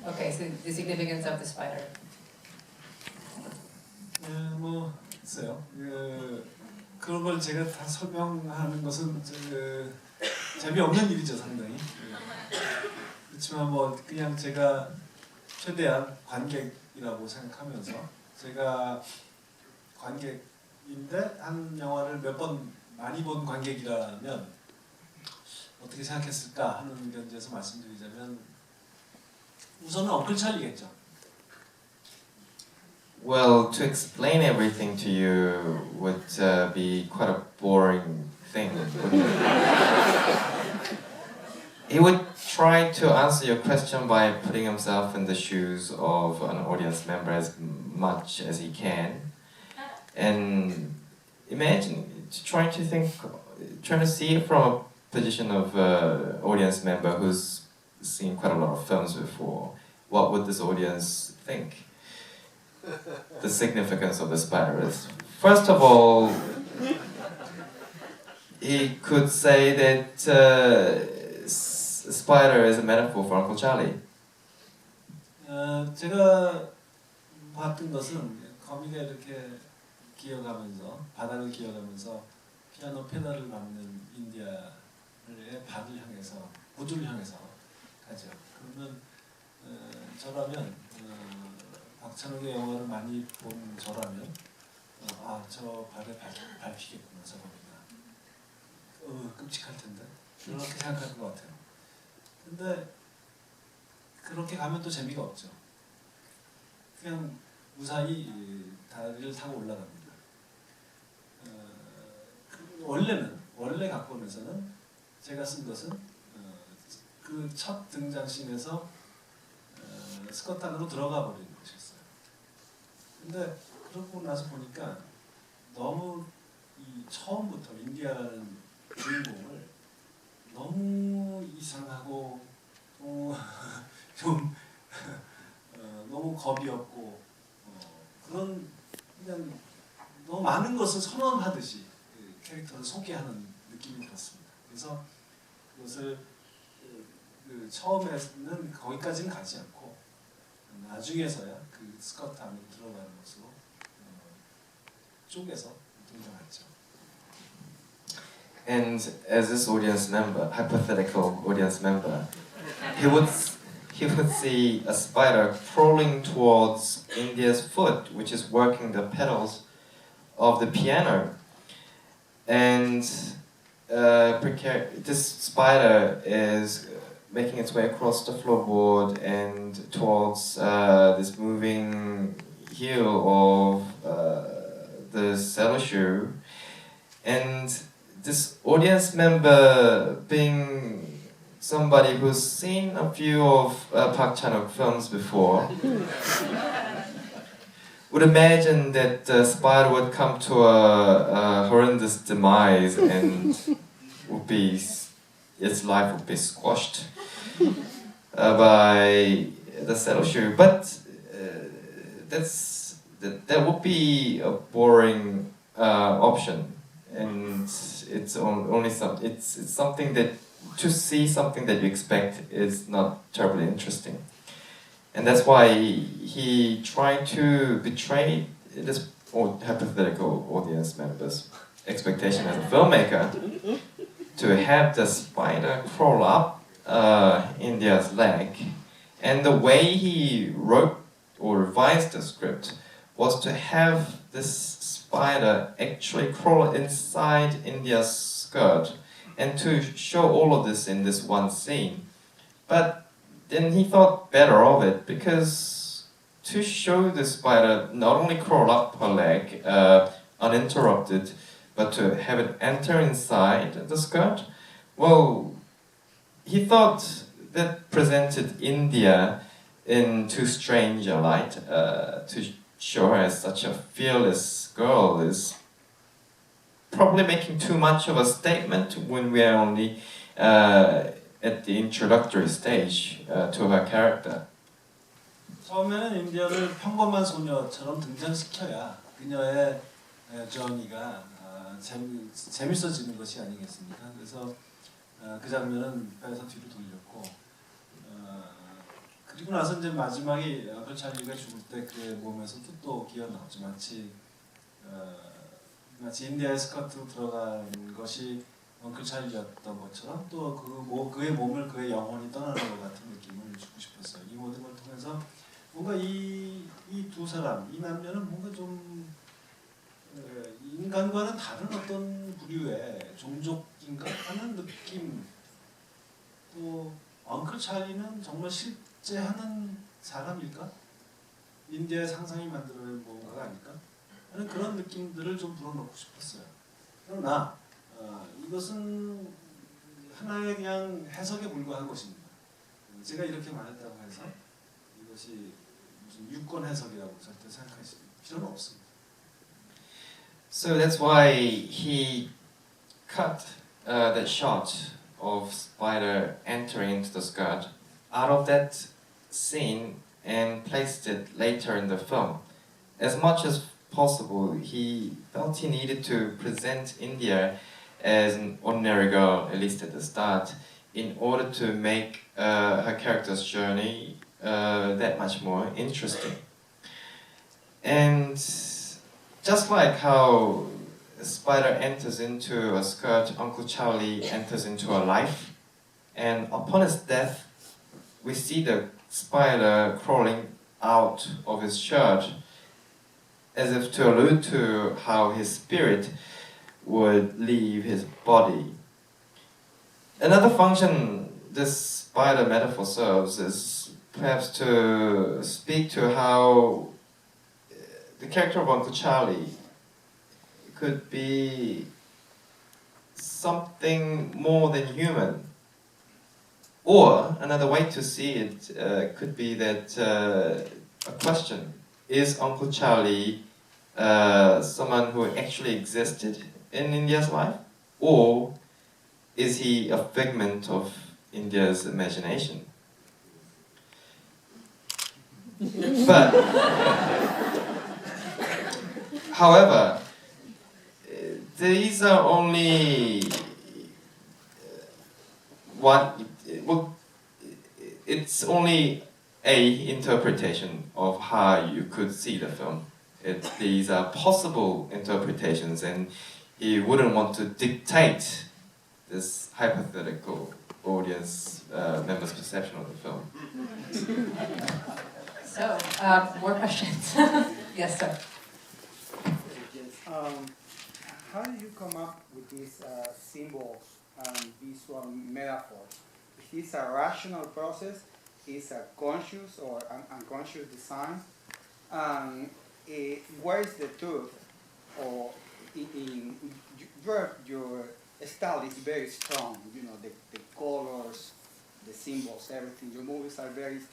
Okay, so the significance of the spider. 뭐 있어요. 그런 걸 제가 다 설명하는 것은 재미없는 일이죠, 상당히. 그렇지만 뭐 그냥 제가 최대한 관객이라고 생각하면서 제가 관객인데 한 영화를 몇 번 많이 본 관객이라면 어떻게 생각했을까 하는 견지에서 말씀드리자면 우선은 엉클 찰리겠죠. Well, to explain everything to you would be quite a boring thing, wouldn't it? He would try to answer your question by putting himself in the shoes of an audience member as much as he can. And imagine trying to see it from a position of audience member who's seen quite a lot of films before. What would this audience think? The significance of the spider is, first of all, he could say that spider is a metaphor for Uncle Charlie. 제가 봤던 것은 거미가 이렇게 기어가면서 바닥을 기어가면서 피아노 페달을 밟는 인디아의 발을 향해서 우주를 향해서 가죠. 그러면 저라면 박찬욱의 영화를 많이 본 저라면 저 발에 밟히겠구나 저 거미가 끔찍할 텐데 그렇게 생각할 것 같아요. 근데 그렇게 가면 또 재미가 없죠. 그냥 무사히 다리를 타고 올라갑니다. 원래 각본에서는 제가 쓴 것은 그 첫 등장씬에서 스커트 안으로 들어가 버리는 것이었어요. 근데 그러고 나서 보니까 너무 이 처음부터 인디아라는 주인공을 너무 이상하고 좀 너무 겁이 없고 그런 그냥 너무 많은 것을 선언하듯이 캐릭터를 소개하는 느낌이 들었습니다. 그래서 그것을 처음에는 거기까지는 가지 않고 나중에서야 그 스커트 안으로 들어가는 것으로 쪼개서 등장했죠. And as this audience member, hypothetical audience member, he would see a spider crawling towards India's foot, which is working the pedals of the piano. And this spider is making its way across the floorboard and towards this moving heel of the cello shoe. And this audience member, being somebody who's seen a few of Park Chan-Wook films before, would imagine that the spider would come to a horrendous demise and its life would be squashed by the cello shoe. But that would be a boring option, and it's something that to see something that you expect is not terribly interesting. And that's why he tried to betray this hypothetical audience member's expectation as a filmmaker to have the spider crawl up India's leg. And the way he wrote or revised the script was to have this spider actually crawl inside India's skirt and to show all of this in this one scene. But then he thought better of it, because to show the spider not only crawl up her leg uninterrupted, but to have it enter inside the skirt, well, he thought that presented India in too strange a light. To show her as such a fearless girl is probably making too much of a statement when we are only at the introductory stage to her character. 처음에는 인디아를 평범한 소녀처럼 등장시켜야 그녀의 저니가 재밌어지는 것이 아니겠습니까? 그래서 그 장면은 배에서 뒤로 돌렸고 그리고 나서 이제 마지막에 그 찰리가 죽을 때 그의 몸에서도 또 기어 나오죠. 마치 인디아의 스커트로 들어간 것이 엉클 찰리였던 것처럼 또 그의 몸을 그의 영혼이 떠나는 것 같은 느낌을 주고 싶었어요. 이 모든 걸 통해서 뭔가 이 두 사람, 이 남녀는 뭔가 좀 인간과는 다른 어떤 부류의 종족인가 하는 느낌. 또 엉클 찰리는 정말 실제 하는 사람일까? 인디아의 상상이 만들어낸 뭔가가 아닐까? 하는 그런 느낌들을 좀 불어넣고 싶었어요. 그러나 이것은 하나의 그냥 해석에 불과한 것입니다. 제가 이렇게 말했다고 해서 이것이 무슨 유권 해석이라고 절대 생각하실 필요는 없습니다. So that's why he cut that shot of spider entering into the skirt out of that scene and placed it later in the film. As much as possible, he felt he needed to present India as an ordinary girl, at least at the start, in order to make her character's journey that much more interesting. And just like how a spider enters into a skirt, Uncle Charlie enters into a life, and upon his death, we see the spider crawling out of his shirt as if to allude to how his spirit would leave his body. Another function this spider metaphor serves is perhaps to speak to how the character of Uncle Charlie could be something more than human. Or another way to see it could be that a question: is Uncle Charlie someone who actually existed in India's life, or is he a figment of India's imagination? But, however, these are only it's only a interpretation of how you could see the film. These are possible interpretations, and he wouldn't want to dictate this hypothetical audience member's perception of the film. So, more questions? Yes, sir. How did you come up with these symbols and visual metaphors? Is this a rational process? Is a conscious or unconscious design? Where is the truth? Or your style is very strong. You know, the colors, the symbols, everything. Your movies are very